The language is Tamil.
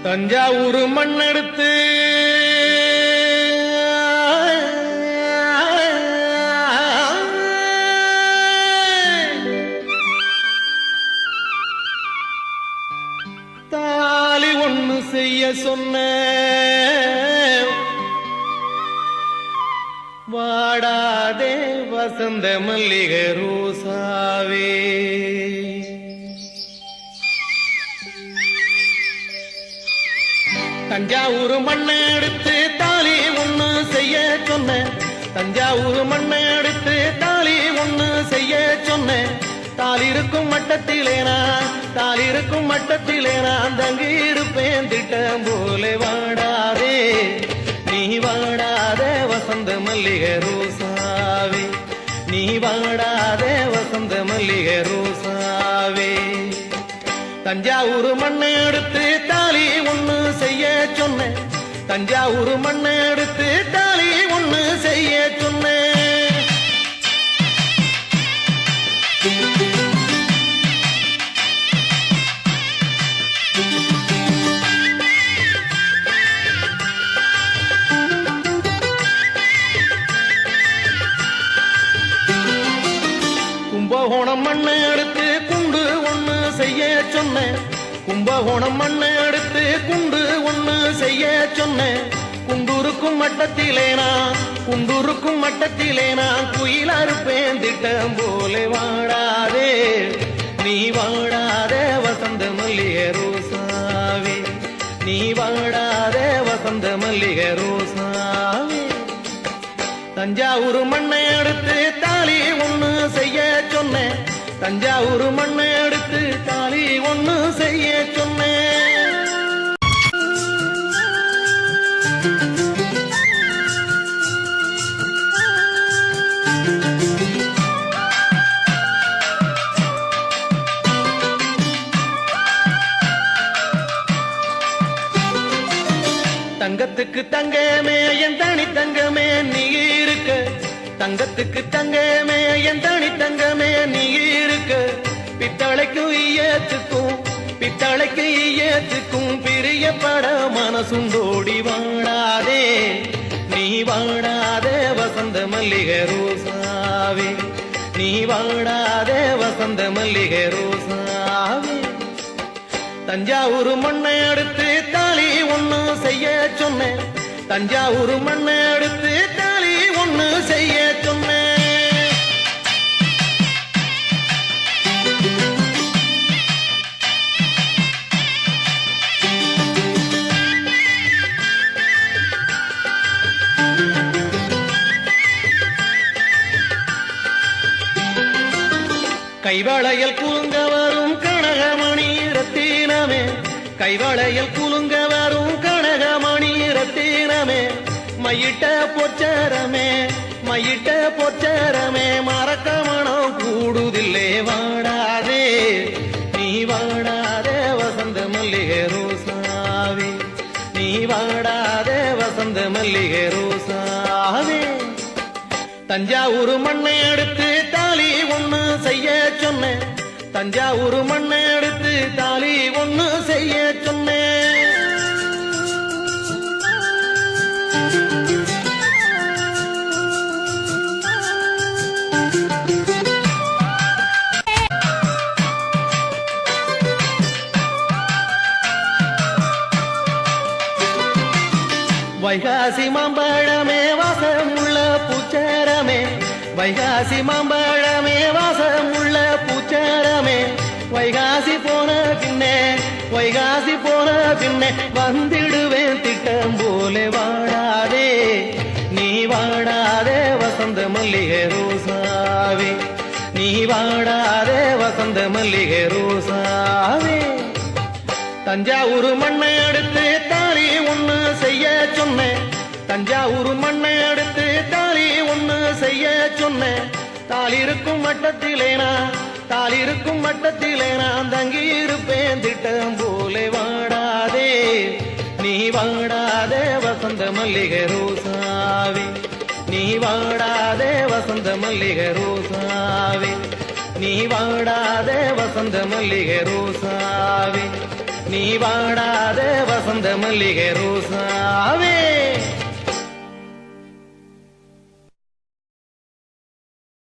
தஞ்சாவூர் மண்ணெடுத்து தாலி ஒண்ணு செய்ய சொன்ன வாடாதே வசந்த மல்லிகை ரோசாவே தஞ்சாவூர் மண்ணை எடுத்து தாலி ஒண்ணு செய்ய சொன்ன தஞ்சாவூர் மண்ணை எடுத்து தாலி ஒண்ணு செய்ய சொன்ன தாலி இருக்கும் மட்டத்திலே நான் தங்கி இருப்பேன் திட்டம் போல வாடாதே நீ வாடாதே வசந்த மல்லிகை ரோசாவே நீ வாடாதே வசந்த மல்லிகை ரோசாவே தஞ்சாவூர் மண்ணை எடுத்து தாலி ஒண்ணு செய்ய சொன்ன தஞ்சாவூர் மண்ணை எடுத்து தாலி ஒண்ணு செய்ய சொன்ன கும்பகோணம் மண்ணை எடுத்து குண்டு ஒண்ணு செய்ய சொன்ன கும்பகோணம் மண்ணை எடுத்து குண்டு ஒண்ணு செய்ய சொன்ன குண்டூருக்கும் மட்டத்திலே நான் குயிலா இருப்பேன் திட்டம் போல வாடாதே நீ வாடாதே வசந்த மல்லிகை ரோசாவே நீ வாடாதே வசந்த மல்லிகை ரோசாவே தஞ்சாவூர் மண்ணை எடுத்து தாலி ஒண்ணு செய்ய சொன்ன தஞ்சாவூர் மண்ணை எடுத்து தாலி ஒண்ணு செய்ய சொன்ன தங்கத்துக்கு தங்கமே என் தனி தங்கமே நீ இருக்க தங்கத்துக்கு தங்கமே என் தனி தங்கமே நீ இருக்க பித்தளைக்கும் ஈயத்துக்கும் பிரியப்பட மனசுண்டோடி வாடாதே நீ வாடாதே வசந்த மல்லிகை ரோசாவே நீ வாடாதே வசந்த மல்லிகை ரோசாவே தஞ்சாவூர் மண்ணை எடுத்து தாலி ஒண்ணு செய்ய சொன்ன தஞ்சாவூர் மண்ணை எடுத்து தாலி ஒண்ணு செய்ய சொன்ன கைவளையல் குலுங்க வரும் கனகமணி ரத்தினமே கைவளையல் குலுங்க வரும் கனகமணி ரத்தினமே மையிட்ட பொச்சரமே மறக்க மனம் கூடுதில்லே வாடாதே நீ வாடாதே வசந்த மல்லிகை ரோசாவே நீ வாடாதே வசந்த மல்லிகை ரோசாவே தஞ்சாவூர் மண்ணை எடுத்து தாலி ஒண்ணு செய்ய சொன்ன தஞ்சாவூர் மண்ணை எடுத்து தாலி ஒண்ணு செய்ய சொன்ன வைகாசி மாம்பழமே வாசமுள்ள பூச்சரமே வைகாசி மாம்பழமே வாசமுள்ள பூச்சரமே வைகாசி போன பின்னே வந்திடுவேன் திட்டம் போல வாடாதே நீ வாடாதே வசந்த மல்லிகை ரோசாவே நீ வாடாதே வசந்த மல்லிகை ரோசாவே தஞ்சாவூர் மண்ணை எடுத்து தாலி ஒண்ணு செய்ய சொன்ன தஞ்சாவூர் மண்ணை எடுத்து தாலி ஒண்ணு செய்ய சொன்ன தாலி இருக்கும் மட்டத்திலே நான் தங்கி இருப்பேன் திட்டம் போல வாடாதே நீ வாடாதே வசந்த மல்லிகை ரோசாவே நீ வாடாதே வசந்த மல்லிகை ரோசாவே நீ வாடாதே வசந்த மல்லிகை ரோசாவே நீ நீ வாடாத வசந்த மல்லிகை ரோசா